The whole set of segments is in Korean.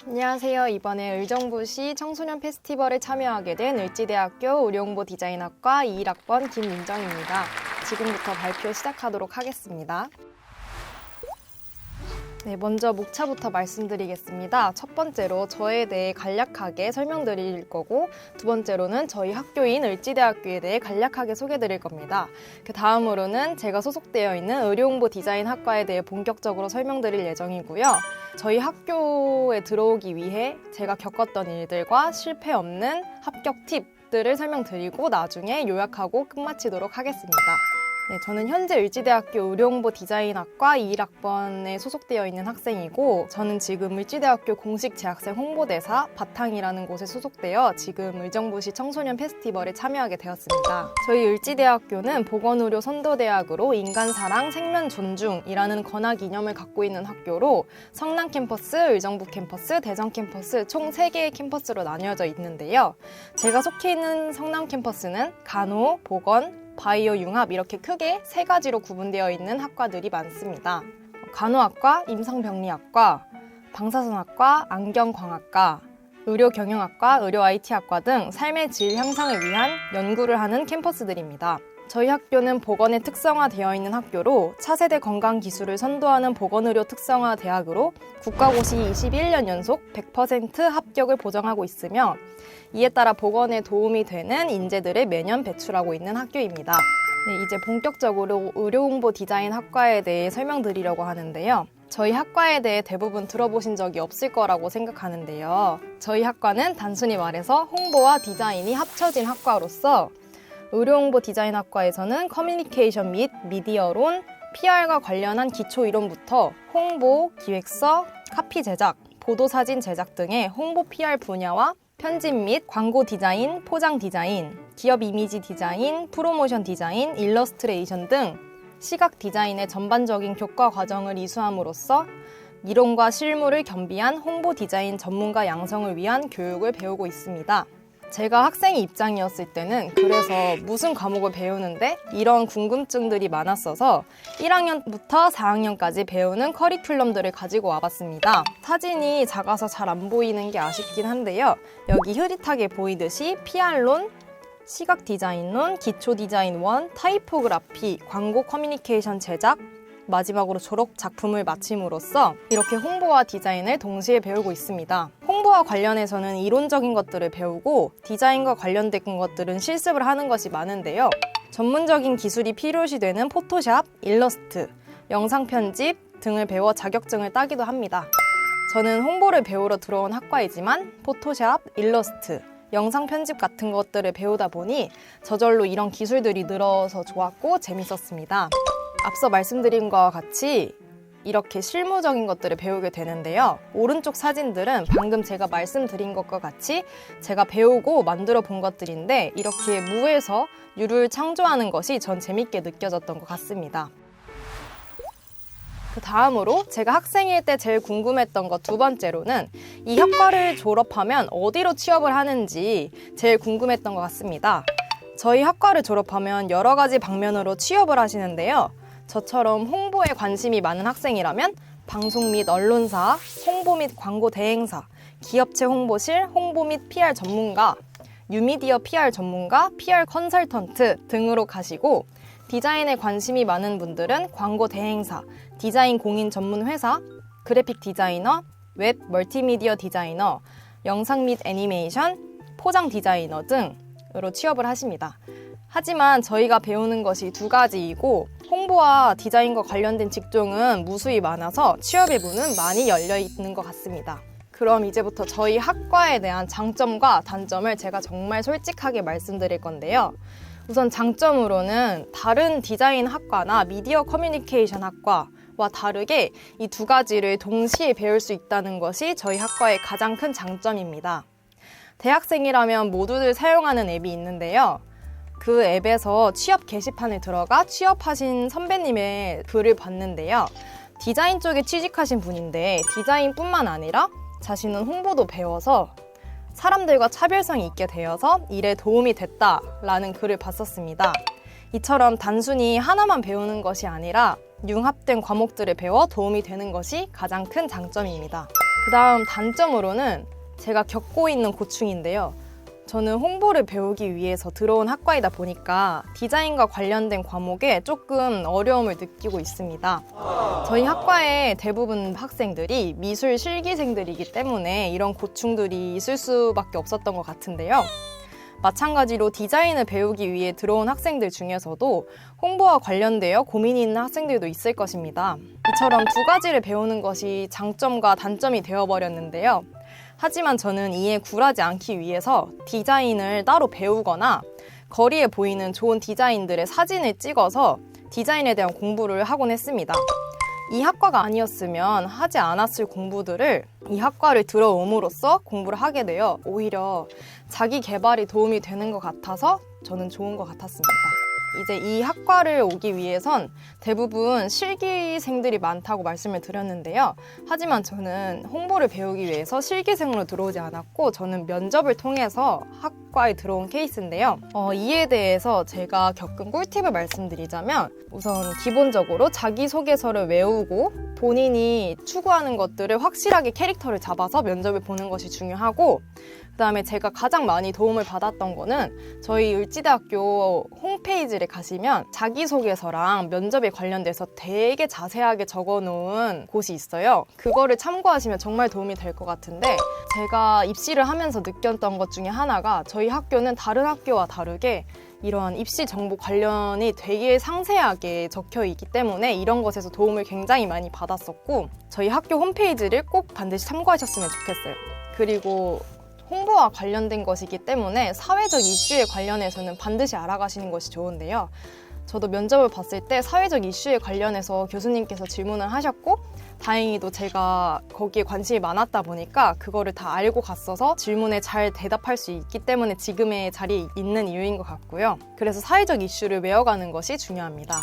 안녕하세요. 이번에 의정부시 청소년 페스티벌에 참여하게 된 을지대학교 의료홍보 디자인학과 21학번 김민정입니다. 지금부터 발표 시작하도록 하겠습니다. 네, 먼저 목차부터 말씀드리겠습니다. 첫 번째로 저에 대해 간략하게 설명드릴 거고, 두 번째로는 저희 학교인 을지대학교에 대해 간략하게 소개드릴 겁니다. 그 다음으로는 제가 소속되어 있는 의료홍보 디자인학과에 대해 본격적으로 설명드릴 예정이고요. 저희 학교에 들어오기 위해 제가 겪었던 일들과 실패 없는 합격 팁들을 설명드리고 나중에 요약하고 끝마치도록 하겠습니다. 네, 저는 현재 을지대학교 의료홍보 디자인학과 21학번에 소속되어 있는 학생이고, 저는 지금 을지대학교 공식 재학생 홍보대사 바탕이라는 곳에 소속되어 지금 의정부시 청소년 페스티벌에 참여하게 되었습니다. 저희 을지대학교는 보건의료 선도대학으로 인간사랑, 생명존중이라는 권학 이념을 갖고 있는 학교로 성남 캠퍼스, 의정부 캠퍼스, 대전 캠퍼스 총 3개의 캠퍼스로 나뉘어져 있는데요. 제가 속해 있는 성남 캠퍼스는 간호, 보건, 바이오 융합 이렇게 크게 3가지로 구분되어 있는 학과들이 많습니다. 간호학과, 임상병리학과, 방사선학과, 안경광학과, 의료경영학과, 의료 IT학과 등 삶의 질 향상을 위한 연구를 하는 캠퍼스들입니다. 저희 학교는 보건에 특성화되어 있는 학교로 차세대 건강기술을 선도하는 보건의료 특성화 대학으로 국가고시 21년 연속 100% 합격을 보장하고 있으며, 이에 따라 보건에 도움이 되는 인재들을 매년 배출하고 있는 학교입니다. 네, 이제 본격적으로 의료홍보 디자인 학과에 대해 설명드리려고 하는데요. 저희 학과에 대해 대부분 들어보신 적이 없을 거라고 생각하는데요. 저희 학과는 단순히 말해서 홍보와 디자인이 합쳐진 학과로서 의료홍보 디자인학과에서는 커뮤니케이션 및 미디어론, PR과 관련한 기초이론부터 홍보, 기획서, 카피 제작, 보도사진 제작 등의 홍보 PR 분야와 편집 및 광고 디자인, 포장 디자인, 기업 이미지 디자인, 프로모션 디자인, 일러스트레이션 등 시각 디자인의 전반적인 교과 과정을 이수함으로써 이론과 실무를 겸비한 홍보 디자인 전문가 양성을 위한 교육을 배우고 있습니다. 제가 학생의 입장이었을 때는 그래서 무슨 과목을 배우는데 이런 궁금증들이 많았어서 1학년부터 4학년까지 배우는 커리큘럼들을 가지고 와봤습니다. 사진이 작아서 잘 안 보이는 게 아쉽긴 한데요. 여기 흐릿하게 보이듯이 PR론, 시각 디자인론, 기초 디자인 1, 타이포그라피, 광고 커뮤니케이션 제작, 마지막으로 졸업 작품을 마침으로써 이렇게 홍보와 디자인을 동시에 배우고 있습니다. 홍보와 관련해서는 이론적인 것들을 배우고 디자인과 관련된 것들은 실습을 하는 것이 많은데요. 전문적인 기술이 필요시 되는 포토샵, 일러스트, 영상 편집 등을 배워 자격증을 따기도 합니다. 저는 홍보를 배우러 들어온 학과이지만 포토샵, 일러스트, 영상 편집 같은 것들을 배우다 보니 저절로 이런 기술들이 늘어서 좋았고 재밌었습니다. 앞서 말씀드린 것과 같이 이렇게 실무적인 것들을 배우게 되는데요. 오른쪽 사진들은 방금 제가 말씀드린 것과 같이 제가 배우고 만들어 본 것들인데, 이렇게 무에서 유를 창조하는 것이 전 재밌게 느껴졌던 것 같습니다. 그 다음으로 제가 학생일 때 제일 궁금했던 것 두 번째로는 이 학과를 졸업하면 어디로 취업을 하는지 제일 궁금했던 것 같습니다. 저희 학과를 졸업하면 여러 가지 방면으로 취업을 하시는데요. 저처럼 홍보에 관심이 많은 학생이라면 방송 및 언론사, 홍보 및 광고 대행사, 기업체 홍보실, 홍보 및 PR 전문가, 뉴미디어 PR 전문가, PR 컨설턴트 등으로 가시고, 디자인에 관심이 많은 분들은 광고 대행사, 디자인 공인 전문 회사, 그래픽 디자이너, 웹 멀티미디어 디자이너, 영상 및 애니메이션, 포장 디자이너 등으로 취업을 하십니다. 하지만 저희가 배우는 것이 2가지이고 홍보와 디자인과 관련된 직종은 무수히 많아서 취업의 문은 많이 열려 있는 것 같습니다. 그럼 이제부터 저희 학과에 대한 장점과 단점을 제가 정말 솔직하게 말씀드릴 건데요. 우선 장점으로는 다른 디자인 학과나 미디어 커뮤니케이션 학과와 다르게 이 2가지를 동시에 배울 수 있다는 것이 저희 학과의 가장 큰 장점입니다. 대학생이라면 모두들 사용하는 앱이 있는데요. 그 앱에서 취업 게시판에 들어가 취업하신 선배님의 글을 봤는데요. 디자인 쪽에 취직하신 분인데 디자인뿐만 아니라 자신은 홍보도 배워서 사람들과 차별성이 있게 되어서 일에 도움이 됐다라는 글을 봤었습니다. 이처럼 단순히 하나만 배우는 것이 아니라 융합된 과목들을 배워 도움이 되는 것이 가장 큰 장점입니다. 그다음 단점으로는 제가 겪고 있는 고충인데요. 저는 홍보를 배우기 위해서 들어온 학과이다 보니까 디자인과 관련된 과목에 조금 어려움을 느끼고 있습니다. 저희 학과의 대부분 학생들이 미술 실기생들이기 때문에 이런 고충들이 있을 수밖에 없었던 것 같은데요. 마찬가지로 디자인을 배우기 위해 들어온 학생들 중에서도 홍보와 관련되어 고민이 있는 학생들도 있을 것입니다. 이처럼 두 가지를 배우는 것이 장점과 단점이 되어버렸는데요. 하지만 저는 이에 굴하지 않기 위해서 디자인을 따로 배우거나 거리에 보이는 좋은 디자인들의 사진을 찍어서 디자인에 대한 공부를 하곤 했습니다. 이 학과가 아니었으면 하지 않았을 공부들을 이 학과를 들어옴으로써 공부를 하게 되어 오히려 자기 개발이 도움이 되는 것 같아서 저는 좋은 것 같았습니다. 이제 이 학과를 오기 위해선 대부분 실기생들이 많다고 말씀을 드렸는데요. 하지만 저는 홍보를 배우기 위해서 실기생으로 들어오지 않았고 저는 면접을 통해서 학과에 들어온 케이스인데요. 이에 대해서 제가 겪은 꿀팁을 말씀드리자면 우선 기본적으로 자기소개서를 외우고 본인이 추구하는 것들을 확실하게 캐릭터를 잡아서 면접을 보는 것이 중요하고 그다음에 제가 가장 많이 도움을 받았던 거는 저희 을지대학교 홈페이지를 가시면 자기소개서랑 면접에 관련돼서 되게 자세하게 적어놓은 곳이 있어요. 그거를 참고하시면 정말 도움이 될 것 같은데 제가 입시를 하면서 느꼈던 것 중에 하나가 저희 학교는 다른 학교와 다르게 이런 입시 정보 관련이 되게 상세하게 적혀 있기 때문에 이런 것에서 도움을 굉장히 많이 받았었고 저희 학교 홈페이지를 꼭 반드시 참고하셨으면 좋겠어요. 그리고 홍보와 관련된 것이기 때문에 사회적 이슈에 관련해서는 반드시 알아가시는 것이 좋은데요. 저도 면접을 봤을 때 사회적 이슈에 관련해서 교수님께서 질문을 하셨고 다행히도 제가 거기에 관심이 많았다 보니까 그거를 다 알고 갔어서 질문에 잘 대답할 수 있기 때문에 지금의 자리에 있는 이유인 것 같고요. 그래서 사회적 이슈를 외워가는 것이 중요합니다.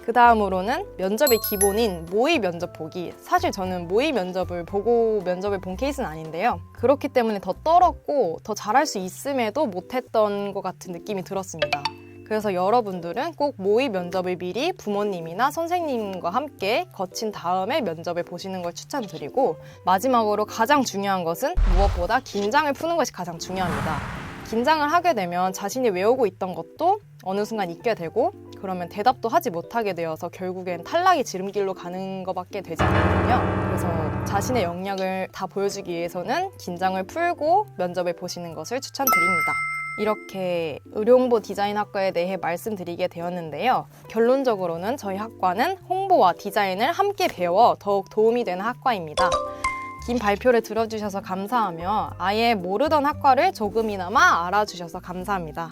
그 다음으로는 면접의 기본인 모의 면접 보기. 사실 저는 모의 면접을 보고 면접을 본 케이스는 아닌데요. 그렇기 때문에 더 떨었고 더 잘할 수 있음에도 못했던 것 같은 느낌이 들었습니다. 그래서 여러분들은 꼭 모의 면접을 미리 부모님이나 선생님과 함께 거친 다음에 면접을 보시는 걸 추천드리고 마지막으로 가장 중요한 것은 무엇보다 긴장을 푸는 것이 가장 중요합니다. 긴장을 하게 되면 자신이 외우고 있던 것도 어느 순간 잊게 되고 그러면 대답도 하지 못하게 되어서 결국엔 탈락의 지름길로 가는 것밖에 되지 않거든요. 그래서 자신의 역량을 다 보여주기 위해서는 긴장을 풀고 면접을 보시는 것을 추천드립니다. 이렇게 의료홍보 디자인학과에 대해 말씀드리게 되었는데요. 결론적으로는 저희 학과는 홍보와 디자인을 함께 배워 더욱 도움이 되는 학과입니다. 긴 발표를 들어주셔서 감사하며 아예 모르던 학과를 조금이나마 알아주셔서 감사합니다.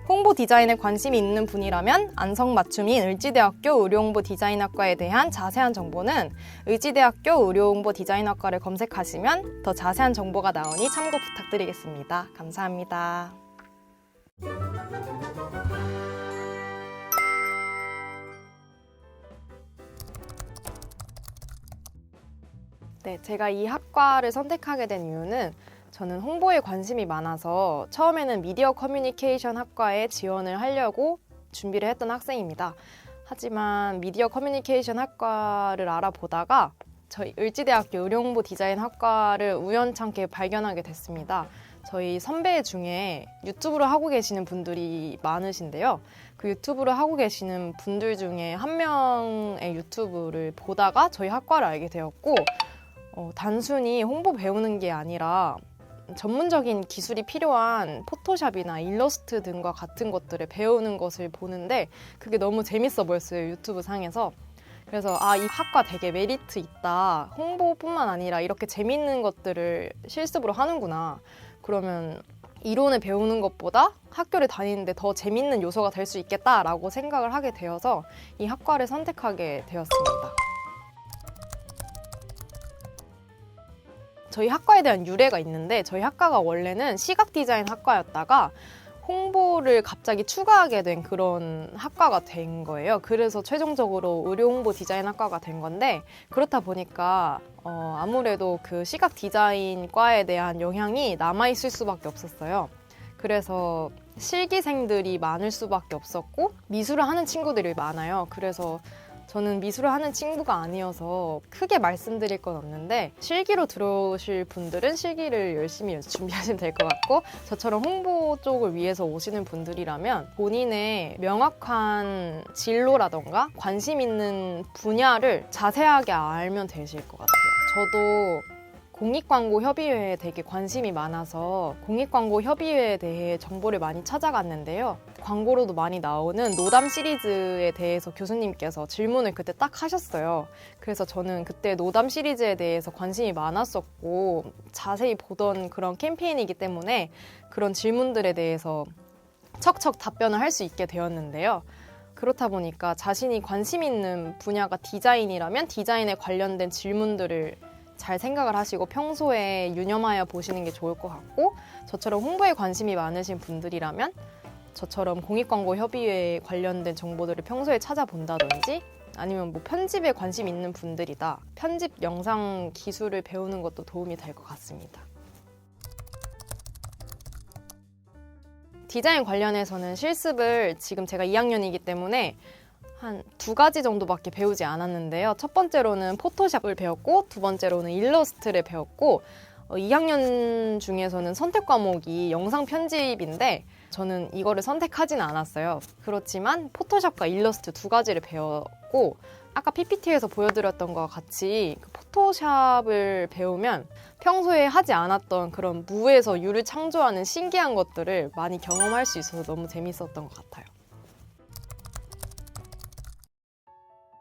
홍보 디자인에 관심이 있는 분이라면 안성맞춤인 을지대학교 의료홍보 디자인학과에 대한 자세한 정보는 을지대학교 의료홍보 디자인학과를 검색하시면 더 자세한 정보가 나오니 참고 부탁드리겠습니다. 감사합니다. 네, 제가 이 학과를 선택하게 된 이유는 저는 홍보에 관심이 많아서 처음에는 미디어 커뮤니케이션 학과에 지원을 하려고 준비를 했던 학생입니다. 하지만 미디어 커뮤니케이션 학과를 알아보다가 저희 을지대학교 의료홍보 디자인 학과를 우연찮게 발견하게 됐습니다. 저희 선배 중에 유튜브를 하고 계시는 분들이 많으신데요. 그 유튜브를 하고 계시는 분들 중에 한 명의 유튜브를 보다가 저희 학과를 알게 되었고 단순히 홍보 배우는 게 아니라 전문적인 기술이 필요한 포토샵이나 일러스트 등과 같은 것들을 배우는 것을 보는데 그게 너무 재밌어 보였어요, 유튜브 상에서. 그래서 이 학과 되게 메리트 있다. 홍보뿐만 아니라 이렇게 재밌는 것들을 실습으로 하는구나. 그러면 이론을 배우는 것보다 학교를 다니는데 더 재밌는 요소가 될 수 있겠다라고 생각을 하게 되어서 이 학과를 선택하게 되었습니다. 저희 학과에 대한 유래가 있는데 저희 학과가 원래는 시각 디자인 학과였다가 홍보를 갑자기 추가하게 된 그런 학과가 된 거예요. 그래서 최종적으로 의료홍보 디자인 학과가 된 건데 그렇다 보니까 아무래도 그 시각 디자인과에 대한 영향이 남아있을 수밖에 없었어요. 그래서 실기생들이 많을 수밖에 없었고 미술을 하는 친구들이 많아요. 그래서 저는 미술을 하는 친구가 아니어서 크게 말씀드릴 건 없는데 실기로 들어오실 분들은 실기를 열심히 준비하시면 될 것 같고 저처럼 홍보 쪽을 위해서 오시는 분들이라면 본인의 명확한 진로라던가 관심 있는 분야를 자세하게 알면 되실 것 같아요. 저도 공익광고협의회에 되게 관심이 많아서 공익광고협의회에 대해 정보를 많이 찾아갔는데요. 광고로도 많이 나오는 노담 시리즈에 대해서 교수님께서 질문을 그때 딱 하셨어요. 그래서 저는 그때 노담 시리즈에 대해서 관심이 많았었고 자세히 보던 그런 캠페인이기 때문에 그런 질문들에 대해서 척척 답변을 할 수 있게 되었는데요. 그렇다 보니까 자신이 관심 있는 분야가 디자인이라면 디자인에 관련된 질문들을 잘 생각을 하시고 평소에 유념하여 보시는 게 좋을 것 같고 저처럼 홍보에 관심이 많으신 분들이라면 저처럼 공익광고협의회에 관련된 정보들을 평소에 찾아본다든지 아니면 뭐 편집에 관심 있는 분들이다. 편집 영상 기술을 배우는 것도 도움이 될 것 같습니다. 디자인 관련해서는 실습을 지금 제가 2학년이기 때문에 한 2가지 정도밖에 배우지 않았는데요. 첫 번째로는 포토샵을 배웠고 두 번째로는 일러스트를 배웠고 2학년 중에서는 선택 과목이 영상 편집인데 저는 이거를 선택하지는 않았어요. 그렇지만 포토샵과 일러스트 2가지를 배웠고 아까 PPT에서 보여드렸던 것과 같이 그 포토샵을 배우면 평소에 하지 않았던 그런 무에서 유를 창조하는 신기한 것들을 많이 경험할 수 있어서 너무 재밌었던 것 같아요.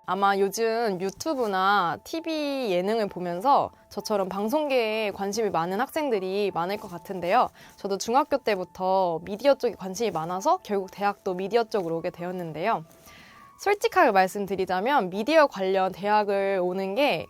아마 요즘 유튜브나 TV 예능을 보면서 저처럼 방송계에 관심이 많은 학생들이 많을 것 같은데요. 저도 중학교 때부터 미디어 쪽에 관심이 많아서 결국 대학도 미디어 쪽으로 오게 되었는데요. 솔직하게 말씀드리자면 미디어 관련 대학을 오는 게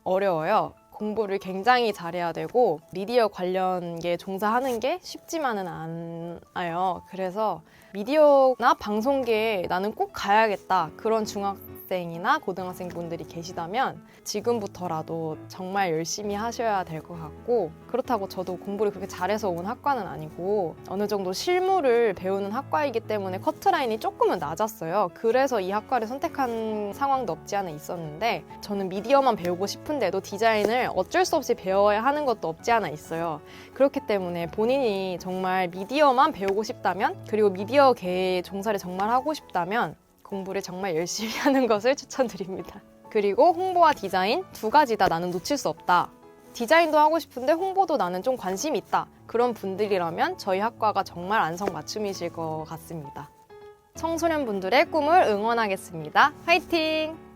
어려워요. 공부를 굉장히 잘해야 되고 미디어 관련에 종사하는 게 쉽지만은 않아요. 그래서 미디어나 방송계에 나는 꼭 가야겠다 그런 중학생이나 고등학생 분들이 계시다면 지금부터라도 정말 열심히 하셔야 될 것 같고 그렇다고 저도 공부를 그렇게 잘해서 온 학과는 아니고 어느 정도 실무를 배우는 학과이기 때문에 커트라인이 조금은 낮았어요. 그래서 이 학과를 선택한 상황도 없지 않아 있었는데 저는 미디어만 배우고 싶은데도 디자인을 어쩔 수 없이 배워야 하는 것도 없지 않아 있어요. 그렇기 때문에 본인이 정말 미디어만 배우고 싶다면 그리고 미디어계에 종사를 정말 하고 싶다면 공부를 정말 열심히 하는 것을 추천드립니다. 그리고 홍보와 디자인 2가지 다 나는 놓칠 수 없다. 디자인도 하고 싶은데 홍보도 나는 좀 관심이 있다. 그런 분들이라면 저희 학과가 정말 안성맞춤이실 것 같습니다. 청소년 분들의 꿈을 응원하겠습니다. 화이팅!